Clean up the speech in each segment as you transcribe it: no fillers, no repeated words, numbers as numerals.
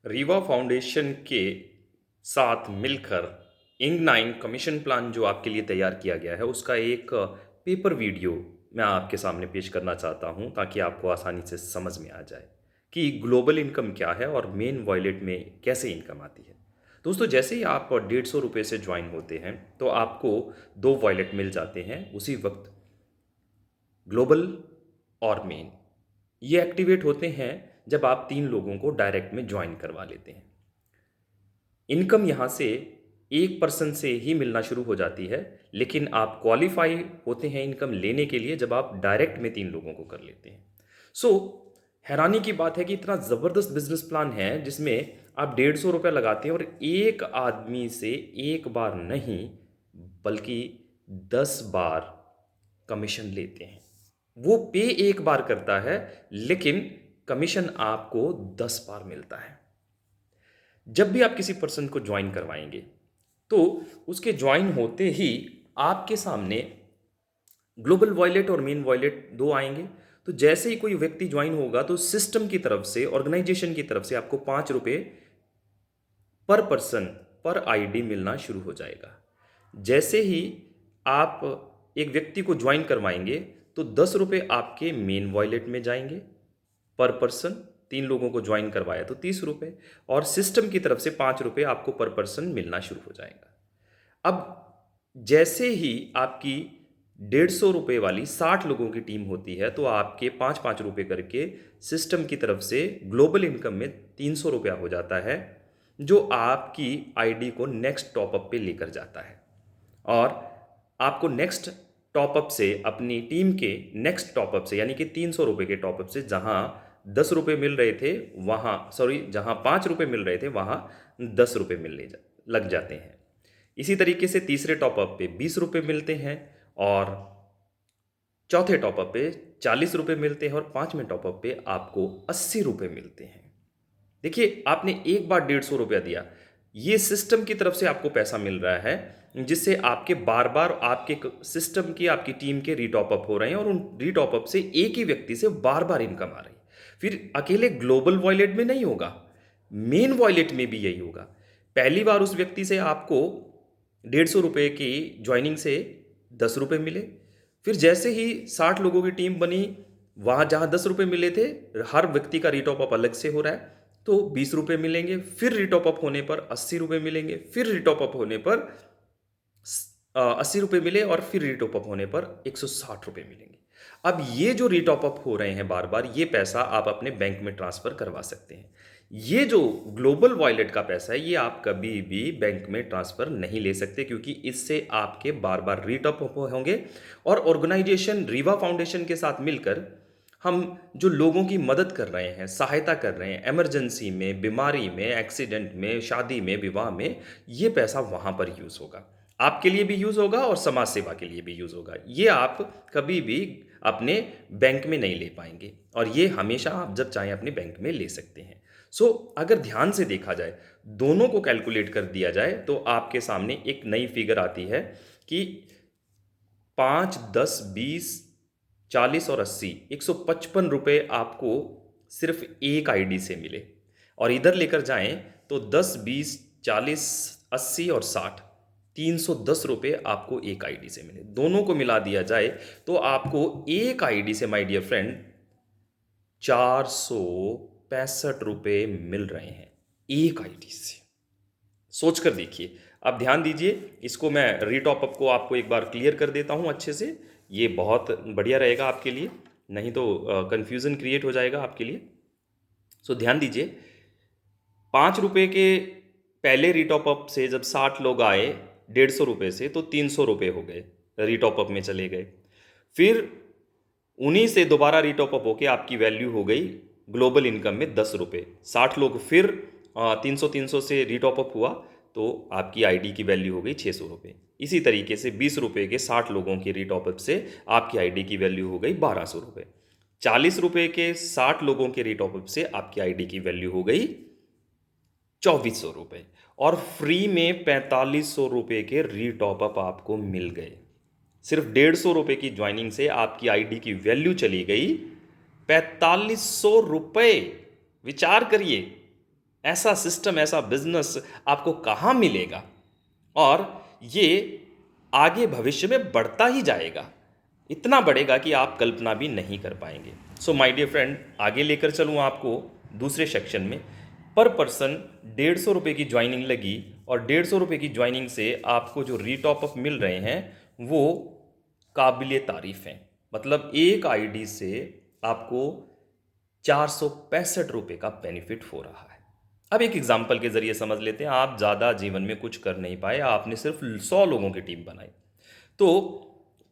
Rewa foundation के साथ मिलकर इंग9 कमीशन प्लान जो आपके लिए तैयार किया गया है उसका एक पेपर वीडियो मैं आपके सामने पेश करना चाहता हूं ताकि आपको आसानी से समझ में आ जाए कि ग्लोबल इनकम क्या है और मेन वॉलेट में कैसे इनकम आती है। दोस्तों, जैसे ही आप 150 रुपये से ज्वाइन होते हैं तो आपको दो वॉलेट मिल जाते हैं उसी वक्त, ग्लोबल और मेन। ये एक्टिवेट होते हैं जब आप 3 लोगों को डायरेक्ट में ज्वाइन करवा लेते हैं। इनकम यहाँ से एक पर्सन से ही मिलना शुरू हो जाती है, लेकिन आप क्वालिफाई होते हैं इनकम लेने के लिए जब आप डायरेक्ट में 3 लोगों को कर लेते हैं। सो हैरानी की बात है कि इतना ज़बरदस्त बिजनेस प्लान है जिसमें आप 150 रुपये लगाते हैं और एक आदमी से एक बार नहीं बल्कि 10 बार कमीशन लेते हैं। वो पे एक बार करता है लेकिन कमीशन आपको 10 बार मिलता है। जब भी आप किसी पर्सन को ज्वाइन करवाएंगे तो उसके ज्वाइन होते ही आपके सामने ग्लोबल वॉलेट और मेन वॉलेट दो आएंगे। तो जैसे ही कोई व्यक्ति ज्वाइन होगा तो सिस्टम की तरफ से, ऑर्गेनाइजेशन की तरफ से आपको 5 रुपये पर पर्सन पर आईडी मिलना शुरू हो जाएगा। जैसे ही आप एक व्यक्ति को ज्वाइन करवाएंगे तो 10 रुपये आपके मेन वॉलेट में जाएंगे पर पर्सन। 3 लोगों को ज्वाइन करवाया तो 30 रुपये, और सिस्टम की तरफ से 5 रुपये आपको पर पर्सन मिलना शुरू हो जाएगा। अब जैसे ही आपकी 150 रुपये वाली 60 लोगों की टीम होती है तो आपके 5-5 रुपये करके सिस्टम की तरफ से ग्लोबल इनकम में 300 रुपया हो जाता है, जो आपकी आईडी को नेक्स्ट टॉपअप पे लेकर जाता है। और आपको नेक्स्ट टॉपअप से, अपनी टीम के नेक्स्ट टॉपअप से, यानी कि 300 रुपये के टॉपअप से, जहां 10 रुपये मिल रहे थे वहां, सॉरी, जहां 5 रुपये मिल रहे थे वहां 10 रुपये लग जाते हैं। इसी तरीके से तीसरे टॉपअप पे 20 रुपये मिलते हैं, और चौथे टॉपअप पे 40 रुपये मिलते हैं, और पांचवें टॉपअप पे आपको 80 रुपये मिलते हैं। देखिए, आपने एक बार 150 रुपया दिया, ये सिस्टम की तरफ से आपको पैसा मिल रहा है जिससे आपके बार बार आपके सिस्टम की, आपकी टीम के रीटॉपअप हो रहे हैं, और उन रीटॉपअप से एक ही व्यक्ति से बार बार इनकम आ रही है। फिर अकेले ग्लोबल वॉलेट में नहीं होगा, मेन वॉलेट में भी यही होगा। पहली बार उस व्यक्ति से आपको 150 रुपये की ज्वाइनिंग से 10 रुपये मिले। फिर जैसे ही 60 लोगों की टीम बनी, वहां जहां 10 रुपये मिले थे, हर व्यक्ति का रीटॉपअप अलग से हो रहा है तो 20 रुपये मिलेंगे। फिर रिटॉपअप होने पर 80 रुपये मिलेंगे। फिर रिटॉपअप होने पर 80 रुपये मिले, और फिर रिटॉपअप होने पर 160 रुपये मिलेंगे। अब ये जो रिटॉपअप हो रहे हैं बार बार, ये पैसा आप अपने बैंक में ट्रांसफर करवा सकते हैं। ये जो ग्लोबल वॉलेट का पैसा है ये आप कभी भी बैंक में ट्रांसफर नहीं ले सकते, क्योंकि इससे आपके बार बार रिटॉपअप होंगे। और ऑर्गेनाइजेशन रीवा फाउंडेशन के साथ मिलकर हम जो लोगों की मदद कर रहे हैं, सहायता कर रहे हैं, इमरजेंसी में, बीमारी में, एक्सीडेंट में, शादी में, विवाह में, ये पैसा वहाँ पर यूज़ होगा। आपके लिए भी यूज़ होगा और समाज सेवा के लिए भी यूज़ होगा। ये आप कभी भी अपने बैंक में नहीं ले पाएंगे, और ये हमेशा आप जब चाहें अपने बैंक में ले सकते हैं। सो अगर ध्यान से देखा जाए, दोनों को कैलकुलेट कर दिया जाए, तो आपके सामने एक नई फिगर आती है कि 5, 10, 20, 40 और 80, 155 रुपये आपको सिर्फ एक आईडी से मिले। और इधर लेकर जाएं तो 10, 20, 40, 80 और 60, 310 रुपये आपको एक आईडी से मिले। दोनों को मिला दिया जाए तो आपको एक आईडी से, माय डियर फ्रेंड, 465 रुपये मिल रहे हैं एक आईडी से। सोच कर देखिए। अब ध्यान दीजिए, इसको मैं रीटॉपअप को आपको एक बार क्लियर कर देता हूँ अच्छे से। ये बहुत बढ़िया रहेगा आपके लिए, नहीं तो कन्फ्यूज़न क्रिएट हो जाएगा आपके लिए। सो ध्यान दीजिए, 5 रुपये के पहले रीटॉपअप से जब 60 लोग आए 150 रुपये से, तो 300 रुपये हो गए, रीटॉपअप में चले गए। फिर उन्हीं से दोबारा रीटॉपअप होके आपकी वैल्यू हो गई ग्लोबल इनकम में 10 रुपये। 60 लोग फिर 300 से रीटॉपअप हुआ तो आपकी आईडी की वैल्यू हो गई 600 रुपये। इसी तरीके से 20 रुपये के 60 लोगों के रीटॉपअप से आपकी आईडी की वैल्यू हो गई 1200 रुपये। 40 रुपये के 60 लोगों के रीटॉपअप से आपकी आईडी की वैल्यू हो गई 2400 रुपये। और फ्री में 4500 रुपये के रीटॉपअप आपको मिल गए। सिर्फ 150 रुपये की ज्वाइनिंग से आपकी आईडी की वैल्यू चली गई 4500 रुपये। विचार करिए, ऐसा सिस्टम, ऐसा बिजनेस आपको कहाँ मिलेगा? और ये आगे भविष्य में बढ़ता ही जाएगा, इतना बढ़ेगा कि आप कल्पना भी नहीं कर पाएंगे। सो माय डियर फ्रेंड, आगे लेकर चलूँ आपको दूसरे सेक्शन में। पर पर्सन 150 रुपये की ज्वाइनिंग लगी, और 150 रुपये की ज्वाइनिंग से आपको जो रीटॉप अप मिल रहे हैं वो काबिल तारीफ हैं। मतलब एक आईडी से आपको 465 रुपये का बेनिफिट हो रहा है। अब एक एग्जाम्पल के जरिए समझ लेते हैं। आप ज़्यादा जीवन में कुछ कर नहीं पाए, आपने सिर्फ 100 लोगों की टीम बनाई। तो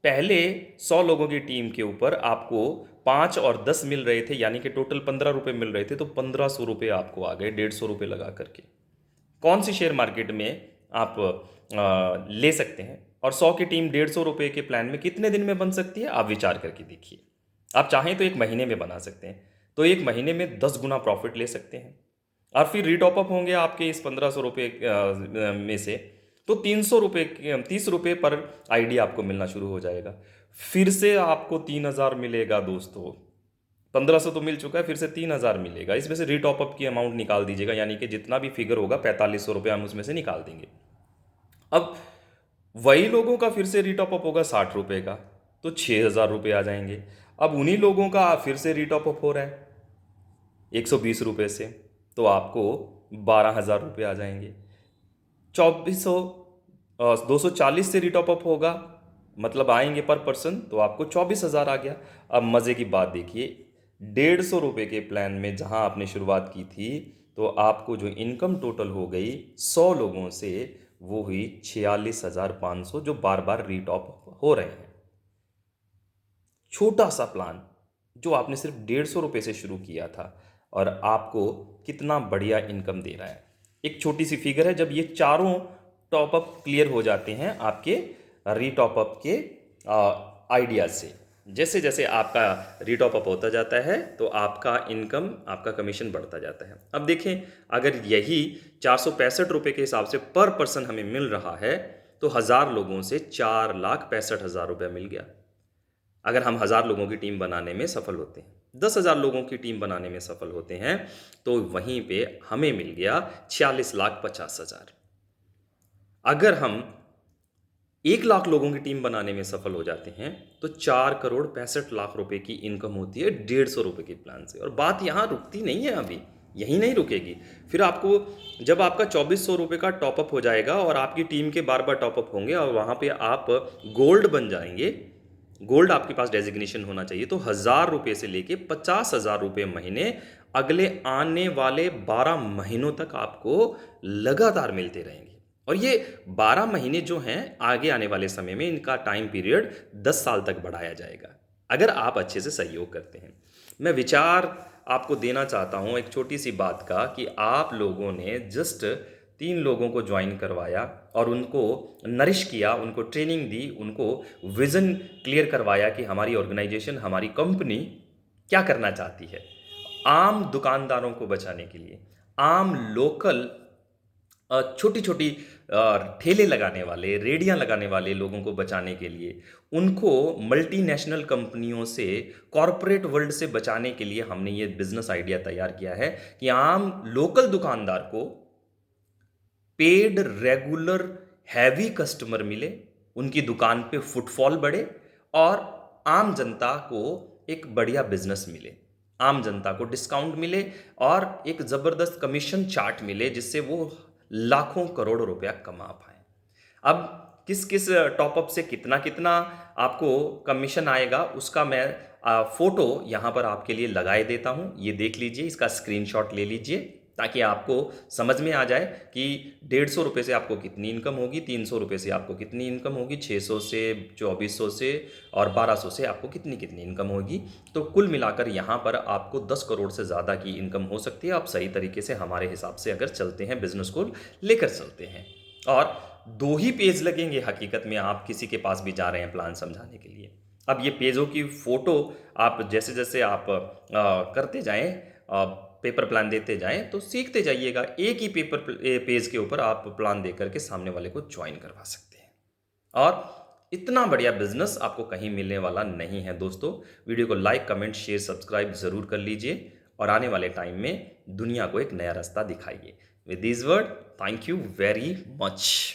पहले 100 लोगों की टीम के ऊपर आपको 5 और 10 मिल रहे थे, यानी कि टोटल 15 रुपये मिल रहे थे। तो 1500 रुपये आपको आ गए 150 रुपये लगा करके। कौन सी शेयर मार्केट में आप ले सकते हैं? और 100 की टीम 150 रुपये के प्लान में कितने दिन में बन सकती है, आप विचार करके देखिए। आप चाहें तो एक महीने में बना सकते हैं, तो एक महीने में 10 गुना प्रॉफिट ले सकते हैं। और फिर रीटॉप अप होंगे आपके इस 1500 रुपये में से, तो 300 रुपये 30 रुपये पर आईडी आपको मिलना शुरू हो जाएगा। फिर से आपको 3000 मिलेगा दोस्तों। 1500 तो मिल चुका है, फिर से 3000 मिलेगा। इसमें से रीटॉप अप की अमाउंट निकाल दीजिएगा, यानी कि जितना भी फिगर होगा 4500 रुपये हम उसमें से निकाल देंगे। अब वही लोगों का फिर से रीटॉप अप होगा 60 रुपये का, तो 6000 रुपये आ जाएंगे। अब उन्हीं लोगों का फिर से रीटॉप अप हो रहा है 120 रुपये से, तो आपको 12,000 रुपये आ जाएंगे। 2400 240 से रीटॉप अप होगा, मतलब आएंगे पर पर्सन, तो आपको 24,000 आ गया। अब मज़े की बात देखिए, 150 रुपये के प्लान में जहां आपने शुरुआत की थी, तो आपको जो इनकम टोटल हो गई 100 लोगों से, वो हुई 46,500, जो बार बार रीटॉप हो रहे हैं। छोटा सा प्लान जो आपने सिर्फ 150 रुपये से शुरू किया था, और आपको कितना बढ़िया इनकम दे रहा है। एक छोटी सी फिगर है, जब ये चारों टॉपअप क्लियर हो जाते हैं आपके रीटॉपअप के आइडियाज से, जैसे जैसे आपका रीटॉपअप होता जाता है तो आपका इनकम, आपका कमीशन बढ़ता जाता है। अब देखें, अगर यही 465 रुपये के हिसाब से पर पर्सन हमें मिल रहा है, तो 1000 लोगों से 4,65,000 रुपये मिल गया। अगर हम 1000 लोगों की टीम बनाने में सफल होते हैं, 10,000 लोगों की टीम बनाने में सफल होते हैं, तो वहीं पे हमें मिल गया 46,50,000। अगर हम 1,00,000 लोगों की टीम बनाने में सफल हो जाते हैं, तो 4,65,00,000 रुपए की इनकम होती है 150 रुपये के प्लान से। और बात यहाँ रुकती नहीं है, अभी यहीं नहीं रुकेगी। फिर आपको, जब आपका 2400 रुपये का टॉपअप हो जाएगा और आपकी टीम के बार बार टॉपअप होंगे और वहाँ पे आप गोल्ड बन जाएंगे, गोल्ड आपके पास डेजिग्नेशन होना चाहिए, तो 1000 रुपये से लेके 50,000 रुपये महीने अगले आने वाले 12 महीनों तक आपको लगातार मिलते रहेंगे। और ये 12 महीने जो हैं आगे आने वाले समय में, इनका टाइम पीरियड 10 साल तक बढ़ाया जाएगा, अगर आप अच्छे से सहयोग करते हैं। मैं विचार आपको देना चाहता हूं एक छोटी सी बात का, कि आप लोगों ने जस्ट 3 लोगों को ज्वाइन करवाया और उनको नरिश किया, उनको ट्रेनिंग दी, उनको विजन क्लियर करवाया कि हमारी ऑर्गेनाइजेशन, हमारी कंपनी क्या करना चाहती है। आम दुकानदारों को बचाने के लिए, आम लोकल छोटी छोटी ठेले लगाने वाले, रेडियां लगाने वाले लोगों को बचाने के लिए, उनको मल्टीनेशनल कंपनियों से, कॉरपोरेट वर्ल्ड से बचाने के लिए हमने ये बिजनेस आइडिया तैयार किया है कि आम लोकल दुकानदार को पेड रेगुलर हैवी कस्टमर मिले, उनकी दुकान पे फुटफॉल बढ़े, और आम जनता को एक बढ़िया बिजनेस मिले, आम जनता को डिस्काउंट मिले, और एक जबरदस्त कमीशन चार्ट मिले, जिससे वो लाखों करोड़ों रुपया कमा पाए। अब किस किस टॉपअप से कितना कितना आपको कमीशन आएगा, उसका मैं फोटो यहां पर आपके लिए लगाए देता हूं। ये देख लीजिए, इसका स्क्रीनशॉट ले लीजिए, ताकि आपको समझ में आ जाए कि 150 रुपये से आपको कितनी इनकम होगी, 300 रुपये से आपको कितनी इनकम होगी, 600 से, 2400 से और 1200 से आपको कितनी कितनी इनकम होगी। तो कुल मिलाकर यहाँ पर आपको 10 करोड़ से ज़्यादा की इनकम हो सकती है। आप सही तरीके से हमारे हिसाब से अगर चलते हैं, बिजनेस को लेकर चलते हैं। और 2 ही पेज लगेंगे हकीकत में, आप किसी के पास भी जा रहे हैं प्लान समझाने के लिए। अब ये पेजों की फ़ोटो आप जैसे जैसे आप करते जाएं, पेपर प्लान देते जाएं, तो सीखते जाइएगा। एक ही पेज के ऊपर आप प्लान दे करके सामने वाले को ज्वाइन करवा सकते हैं। और इतना बढ़िया बिजनेस आपको कहीं मिलने वाला नहीं है दोस्तों। वीडियो को लाइक, कमेंट, शेयर, सब्सक्राइब जरूर कर लीजिए। और आने वाले टाइम में दुनिया को एक नया रास्ता दिखाइए। With this word, thank you very much.